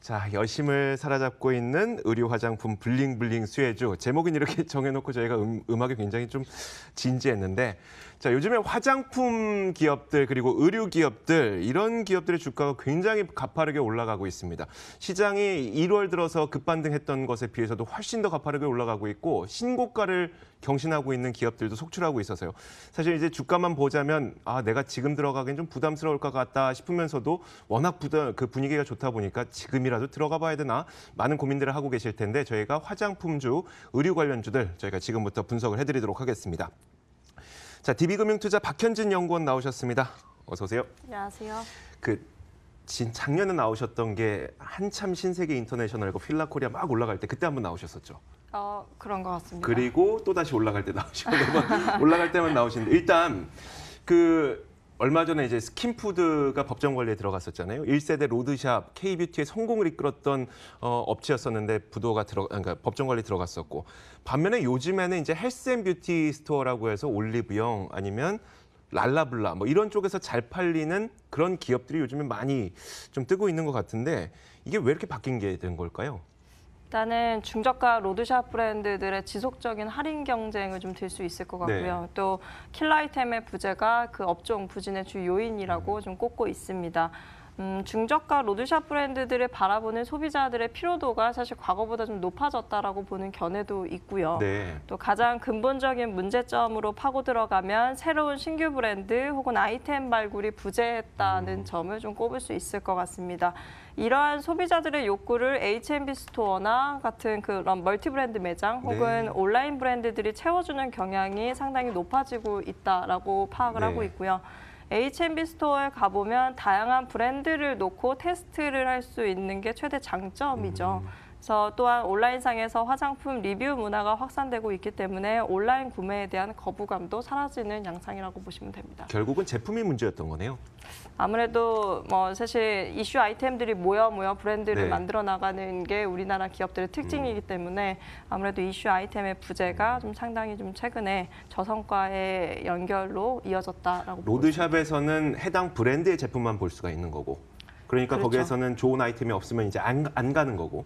자, 여심을 사로잡고 있는 의류 화장품 블링블링 수혜주. 제목은 이렇게 정해놓고 저희가 음악에 굉장히 좀 진지했는데, 자, 요즘에 화장품 기업들 그리고 의류 기업들 이런 기업들의 주가가 굉장히 가파르게 올라가고 있습니다. 시장이 1월 들어서 급반등했던 것에 비해서도 훨씬 더 가파르게 올라가고 있고 신고가를 경신하고 있는 기업들도 속출하고 있어서요. 사실 이제 주가만 보자면 내가 지금 들어가긴 좀 부담스러울 것 같다 싶으면서도 워낙 그 분위기가 좋다 보니까 지금이라도 들어가 봐야 되나 많은 고민들을 하고 계실 텐데 저희가 화장품주, 의류 관련주들 저희가 지금부터 분석을 해드리도록 하겠습니다. 자, DB금융투자 박현진 연구원 나오셨습니다. 어서 오세요. 안녕하세요. 작년에 나오셨던 게 한참 신세계 인터내셔널과 필라코리아 막 올라갈 때 그때 한번 나오셨었죠. 그런 것 같습니다. 그리고 또 다시 올라갈 때 나오시고 매번 올라갈 때만 나오시는데 일단 얼마 전에 이제 스킨푸드가 법정 관리에 들어갔었잖아요. 1세대 로드샵, K뷰티의 성공을 이끌었던 업체였었는데 그러니까 법정 관리 들어갔었고 반면에 요즘에는 이제 헬스앤뷰티 스토어라고 해서 올리브영 아니면 랄라블라 뭐 이런 쪽에서 잘 팔리는 그런 기업들이 요즘에 많이 좀 뜨고 있는 것 같은데 이게 왜 이렇게 바뀐 게 된 걸까요? 일단은 중저가 로드샵 브랜드들의 지속적인 할인 경쟁을 좀 들 수 있을 것 같고요. 네. 또 킬러 아이템의 부재가 그 업종 부진의 주 요인이라고 좀 꼽고 있습니다. 중저가 로드샵 브랜드들을 바라보는 소비자들의 피로도가 사실 과거보다 좀 높아졌다라고 보는 견해도 있고요. 네. 또 가장 근본적인 문제점으로 파고 들어가면 새로운 신규 브랜드 혹은 아이템 발굴이 부재했다는 점을 좀 꼽을 수 있을 것 같습니다. 이러한 소비자들의 욕구를 H&B 스토어나 같은 그런 멀티 브랜드 매장 혹은 온라인 브랜드들이 채워주는 경향이 상당히 높아지고 있다라고 파악을 하고 있고요. H&B 스토어에 가보면 다양한 브랜드를 놓고 테스트를 할 수 있는 게 최대 장점이죠. 그래서 또한 온라인상에서 화장품 리뷰 문화가 확산되고 있기 때문에 온라인 구매에 대한 거부감도 사라지는 양상이라고 보시면 됩니다. 결국은 제품이 문제였던 거네요. 아무래도 사실 이슈 아이템들이 모여 브랜드를 만들어 나가는 게 우리나라 기업들의 특징이기 때문에 아무래도 이슈 아이템의 부재가 좀 상당히 좀 최근에 저성과의 연결로 이어졌다라고 보고 있습니다. 로드샵에서는 해당 브랜드의 제품만 볼 수가 있는 거고, 그러니까 그렇죠. 거기에서는 좋은 아이템이 없으면 이제 안 가는 거고.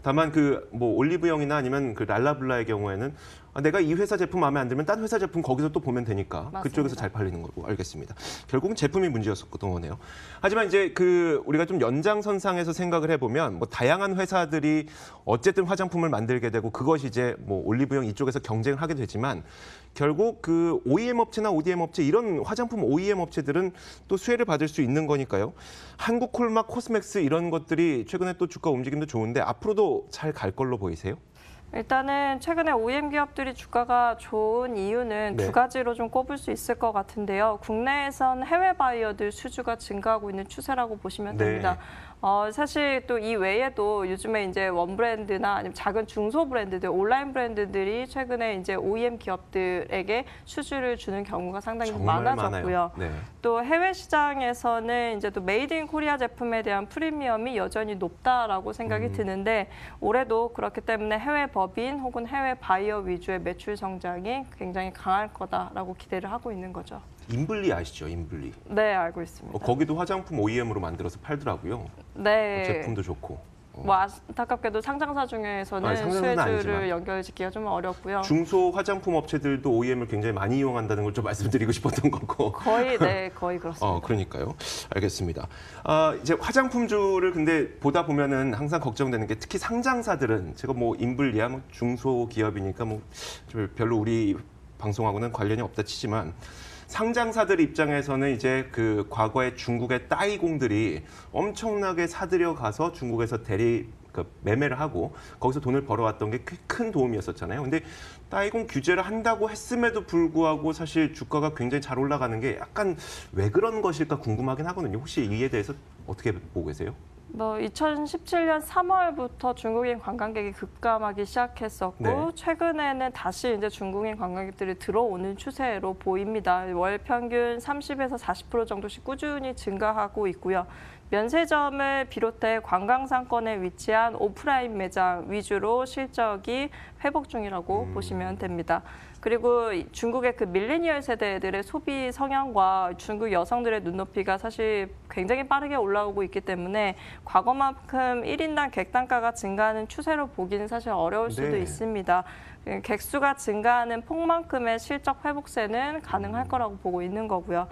다만 올리브영이나 아니면 랄라블라의 경우에는 내가 이 회사 제품 마음에 안 들면 딴 회사 제품 거기서 또 보면 되니까 맞습니다. 그쪽에서 잘 팔리는 거고. 알겠습니다. 결국은 제품이 문제였었던 거네요. 하지만 이제 우리가 좀 연장선상에서 생각을 해보면 다양한 회사들이 어쨌든 화장품을 만들게 되고 그것이 이제 올리브영 이쪽에서 경쟁을 하게 되지만 결국 OEM 업체나 ODM 업체 이런 화장품 OEM 업체들은 또 수혜를 받을 수 있는 거니까요. 한국콜막, 코스맥스 이런 것들이 최근에 또 주가 움직임도 좋은데 앞으로도 잘 갈 걸로 보이세요? 일단은 최근에 OEM 기업들이 주가가 좋은 이유는 두 가지로 좀 꼽을 수 있을 것 같은데요. 국내에선 해외 바이어들 수주가 증가하고 있는 추세라고 보시면 됩니다. 사실 또 이 외에도 요즘에 이제 원 브랜드나 아니면 작은 중소 브랜드들, 온라인 브랜드들이 최근에 이제 OEM 기업들에게 수주를 주는 경우가 상당히 많아졌고요. 또 해외 시장에서는 이제 또 메이드 인 코리아 제품에 대한 프리미엄이 여전히 높다라고 생각이 드는데 올해도 그렇기 때문에 해외 법인 혹은 해외 바이어 위주의 매출 성장이 굉장히 강할 거다라고 기대를 하고 있는 거죠. 인블리 아시죠? 인블리. 네, 알고 있습니다. 거기도 화장품 OEM으로 만들어서 팔더라고요. 네. 제품도 좋고. 안타깝게도 상장사 중에서는 수혜주를 연결짓기가 좀 어렵고요. 중소 화장품 업체들도 OEM을 굉장히 많이 이용한다는 걸 좀 말씀드리고 싶었던 거고. 거의 그렇습니다. 그러니까요. 알겠습니다. 이제 화장품주를 근데 보다 보면은 항상 걱정되는 게 특히 상장사들은 제가 인블리야 중소 기업이니까 별로 우리 방송하고는 관련이 없다 치지만 상장사들 입장에서는 이제 과거에 중국의 따이공들이 엄청나게 사들여 가서 중국에서 매매를 하고 거기서 돈을 벌어왔던 게 큰 도움이었었잖아요. 근데 따이공 규제를 한다고 했음에도 불구하고 사실 주가가 굉장히 잘 올라가는 게 약간 왜 그런 것일까 궁금하긴 하거든요. 혹시 이에 대해서 어떻게 보고 계세요? 2017년 3월부터 중국인 관광객이 급감하기 시작했었고 최근에는 다시 이제 중국인 관광객들이 들어오는 추세로 보입니다. 월 평균 30에서 40% 정도씩 꾸준히 증가하고 있고요. 면세점을 비롯해 관광상권에 위치한 오프라인 매장 위주로 실적이 회복 중이라고 보시면 됩니다. 그리고 중국의 그 밀레니얼 세대들의 소비 성향과 중국 여성들의 눈높이가 사실 굉장히 빠르게 올라오고 있기 때문에 과거만큼 1인당 객단가가 증가하는 추세로 보기는 사실 어려울 수도 네. 있습니다. 객수가 증가하는 폭만큼의 실적 회복세는 가능할 거라고 보고 있는 거고요.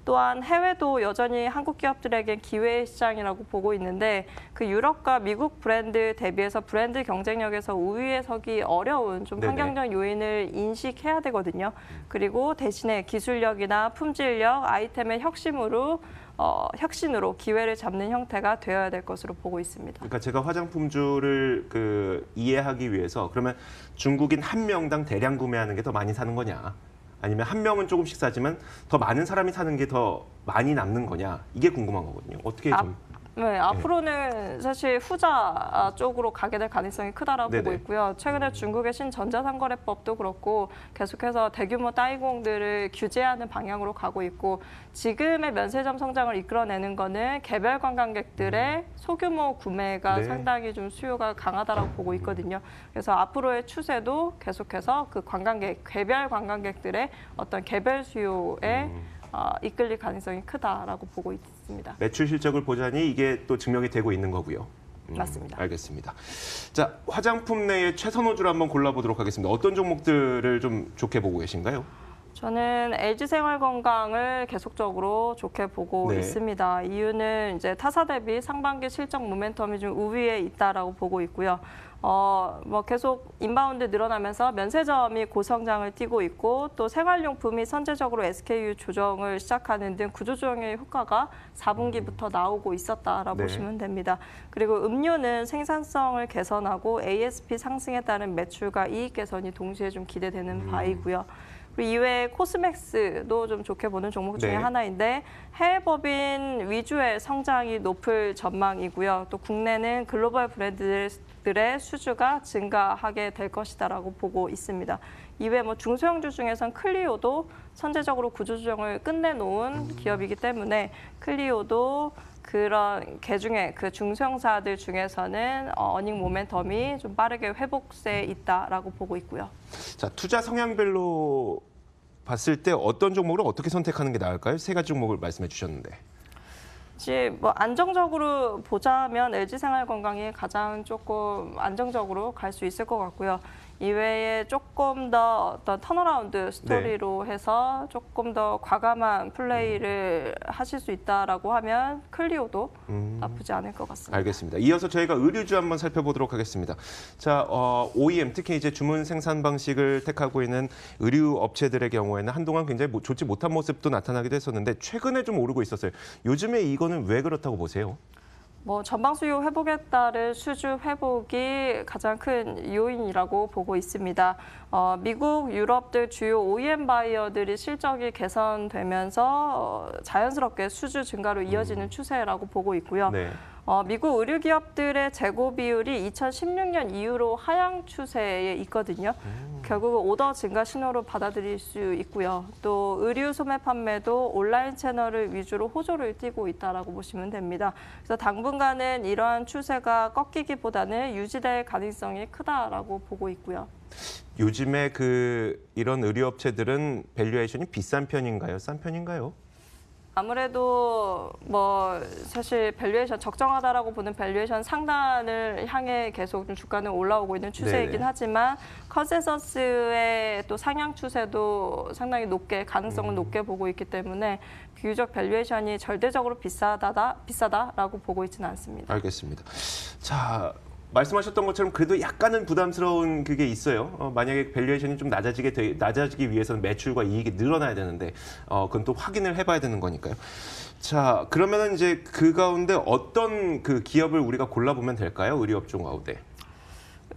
또한 해외도 여전히 한국 기업들에겐 기회의 시장이라고 보고 있는데 그 유럽과 미국 브랜드 대비해서 브랜드 경쟁력에서 우위에 서기 어려운 좀 네네. 환경적 요인을 인식해야 되거든요. 그리고 대신에 기술력이나 품질력, 아이템의 혁신으로 기회를 잡는 형태가 되어야 될 것으로 보고 있습니다. 그러니까 제가 화장품주를 이해하기 위해서 그러면 중국인 한 명당 대량 구매하는 게 더 많이 사는 거냐? 아니면 한 명은 조금씩 사지만 더 많은 사람이 사는 게 더 많이 남는 거냐? 이게 궁금한 거거든요. 어떻게 좀... 네, 앞으로는 사실 후자 쪽으로 가게 될 가능성이 크다라고 네네. 보고 있고요. 최근에 중국의 신전자상거래법도 그렇고 계속해서 대규모 따이공들을 규제하는 방향으로 가고 있고 지금의 면세점 성장을 이끌어내는 거는 개별 관광객들의 소규모 구매가 네. 상당히 좀 수요가 강하다라고 보고 있거든요. 그래서 앞으로의 추세도 계속해서 그 개별 관광객들의 어떤 개별 수요에 이끌릴 가능성이 크다라고 보고 있습니다. 매출 실적을 보자니 이게 또 증명이 되고 있는 거고요. 맞습니다. 알겠습니다. 자, 화장품 내의 최선호주를 한번 골라보도록 하겠습니다. 어떤 종목들을 좀 좋게 보고 계신가요? 저는 LG생활건강을 계속적으로 좋게 보고 네. 있습니다. 이유는 이제 타사 대비 상반기 실적 모멘텀이 좀 우위에 있다라고 보고 있고요. 계속 인바운드 늘어나면서 면세점이 고성장을 띠고 있고 또 생활용품이 선제적으로 SKU 조정을 시작하는 등 구조조정의 효과가 4분기부터 나오고 있었다라고 네. 보시면 됩니다. 그리고 음료는 생산성을 개선하고 ASP 상승에 따른 매출과 이익 개선이 동시에 좀 기대되는 바이고요. 그리고 이외에 코스맥스도 좀 좋게 보는 종목 중에 네. 하나인데 해외 법인 위주의 성장이 높을 전망이고요. 또 국내는 글로벌 브랜드들의 수주가 증가하게 될 것이다라고 보고 있습니다. 이외에 중소형주 중에선 클리오도 선제적으로 구조조정을 끝내놓은 기업이기 때문에 클리오도 그런 개중에 그 중소형사들 중에서는 어닝 모멘텀이 좀 빠르게 회복세에 있다라고 보고 있고요. 자, 투자 성향별로 봤을 때 어떤 종목을 어떻게 선택하는 게 나을까요? 세 가지 종목을 말씀해 주셨는데. 이제 안정적으로 보자면 LG생활건강이 가장 조금 안정적으로 갈 수 있을 것 같고요. 이외에 조금 더 어떤 턴어라운드 스토리로 해서 조금 더 과감한 플레이를 하실 수 있다라고 하면 클리오도 나쁘지 않을 것 같습니다. 알겠습니다. 이어서 저희가 의류주 한번 살펴보도록 하겠습니다. 자, OEM 특히 이제 주문 생산 방식을 택하고 있는 의류 업체들의 경우에는 한동안 굉장히 좋지 못한 모습도 나타나기도 했었는데 최근에 좀 오르고 있었어요. 요즘에 이거는 왜 그렇다고 보세요? 전방 수요 회복에 따른 수주 회복이 가장 큰 요인이라고 보고 있습니다. 미국, 유럽 등 주요 OEM 바이어들이 실적이 개선되면서 자연스럽게 수주 증가로 이어지는 추세라고 보고 있고요. 네. 미국 의류 기업들의 재고 비율이 2016년 이후로 하향 추세에 있거든요. 결국 오더 증가 신호로 받아들일 수 있고요. 또 의류 소매 판매도 온라인 채널을 위주로 호조를 띠고 있다라고 보시면 됩니다. 그래서 당분간은 이러한 추세가 꺾이기보다는 유지될 가능성이 크다라고 보고 있고요. 요즘에 이런 의류 업체들은 밸류에이션이 비싼 편인가요? 싼 편인가요? 아무래도 사실 밸류에이션 적정하다라고 보는 밸류에이션 상단을 향해 계속 좀 주가는 올라오고 있는 추세이긴 네네. 하지만 컨센서스의 또 상향 추세도 상당히 가능성을 높게 보고 있기 때문에 비교적 밸류에이션이 절대적으로 비싸다라고 보고 있지는 않습니다. 알겠습니다. 자, 말씀하셨던 것처럼 그래도 약간은 부담스러운 그게 있어요. 만약에 밸류에이션이 좀 낮아지기 위해서는 매출과 이익이 늘어나야 되는데 그건 또 확인을 해봐야 되는 거니까요. 자, 그러면은 이제 그 가운데 어떤 그 기업을 우리가 골라보면 될까요? 의류업종 가운데.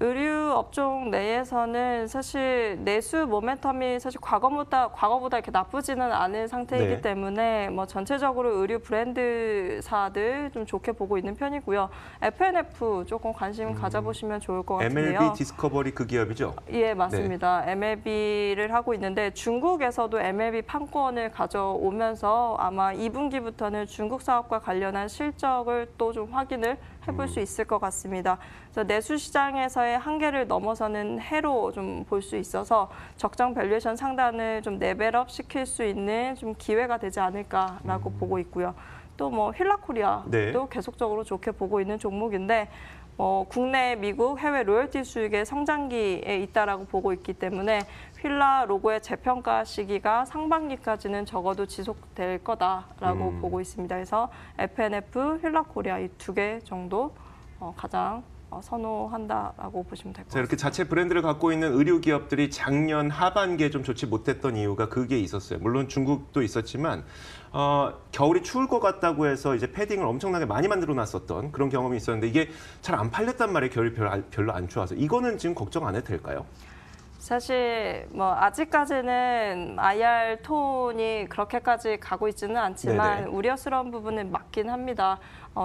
의류 업종 내에서는 사실 내수 모멘텀이 사실 과거보다 이렇게 나쁘지는 않은 상태이기 네. 때문에 전체적으로 의류 브랜드사들 좀 좋게 보고 있는 편이고요. F&F 조금 관심 가져보시면 좋을 것 같은데요. MLB 디스커버리 그 기업이죠? 예, 맞습니다. MLB를 하고 있는데 중국에서도 MLB 판권을 가져오면서 아마 2분기부터는 중국 사업과 관련한 실적을 또 좀 확인을 해볼 수 있을 것 같습니다. 그래서 내수 시장에서의 밸류에이션의 한계를 넘어서는 해로 좀 볼 수 있어서 적정 밸류에이션 상단을 좀 레벨업 시킬 수 있는 좀 기회가 되지 않을까라고 보고 있고요. 또 뭐 휠라코리아도 네. 계속적으로 좋게 보고 있는 종목인데 국내, 미국, 해외 로열티 수익의 성장기에 있다라고 보고 있기 때문에 휠라 로고의 재평가 시기가 상반기까지는 적어도 지속될 거다라고 보고 있습니다. 그래서 FNF, 휠라코리아 이 2개 정도 가장 선호한다라고 보시면 될 것 자, 같습니다. 이렇게 자체 브랜드를 갖고 있는 의류 기업들이 작년 하반기에 좀 좋지 못했던 이유가 그게 있었어요. 물론 중국도 있었지만 겨울이 추울 것 같다고 해서 이제 패딩을 엄청나게 많이 만들어 놨었던 그런 경험이 있었는데 이게 잘 안 팔렸단 말이에요. 겨울이 별로 안 추워서. 이거는 지금 걱정 안 해도 될까요? 사실 뭐 아직까지는 IR 톤이 그렇게까지 가고 있지는 않지만 네네. 우려스러운 부분은 맞긴 합니다.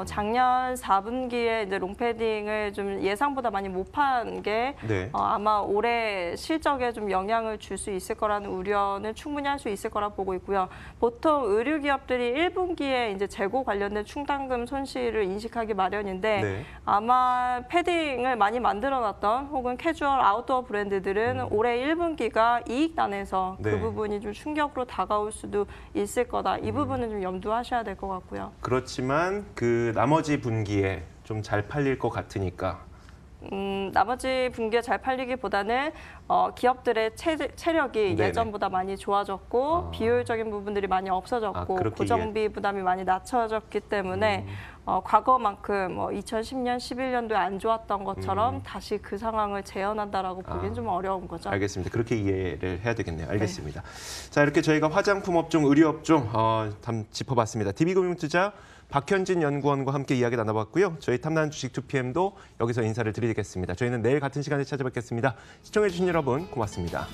작년 4분기에 이제 롱패딩을 좀 예상보다 많이 못 판 게 네. 아마 올해 실적에 좀 영향을 줄 수 있을 거라는 우려는 충분히 할 수 있을 거라 보고 있고요. 보통 의류 기업들이 1분기에 이제 재고 관련된 충당금 손실을 인식하기 마련인데 네. 아마 패딩을 많이 만들어놨던 혹은 캐주얼 아웃도어 브랜드들은 올해 1분기가 이익단에서 네. 그 부분이 좀 충격으로 다가올 수도 있을 거다. 이 부분은 좀 염두하셔야 될 것 같고요. 그렇지만 그 나머지 분기에 좀 잘 팔릴 것 같으니까. 나머지 분기에 잘 팔리기보다는 기업들의 체력이 네네. 예전보다 많이 좋아졌고 비효율적인 부분들이 많이 없어졌고 그렇게 고정비 부담이 많이 낮춰졌기 때문에 과거만큼 2010년, 11년도에 안 좋았던 것처럼 다시 그 상황을 재현한다라고 보기엔 좀 어려운 거죠. 알겠습니다. 그렇게 이해를 해야 되겠네요. 알겠습니다. 자, 이렇게 저희가 화장품 업종, 의류 업종 짚어봤습니다. DB금융투자 박현진 연구원과 함께 이야기 나눠봤고요. 저희 탐나는 주식 2PM도 여기서 인사를 드리겠습니다. 저희는 내일 같은 시간에 찾아뵙겠습니다. 시청해주신 여러분 고맙습니다.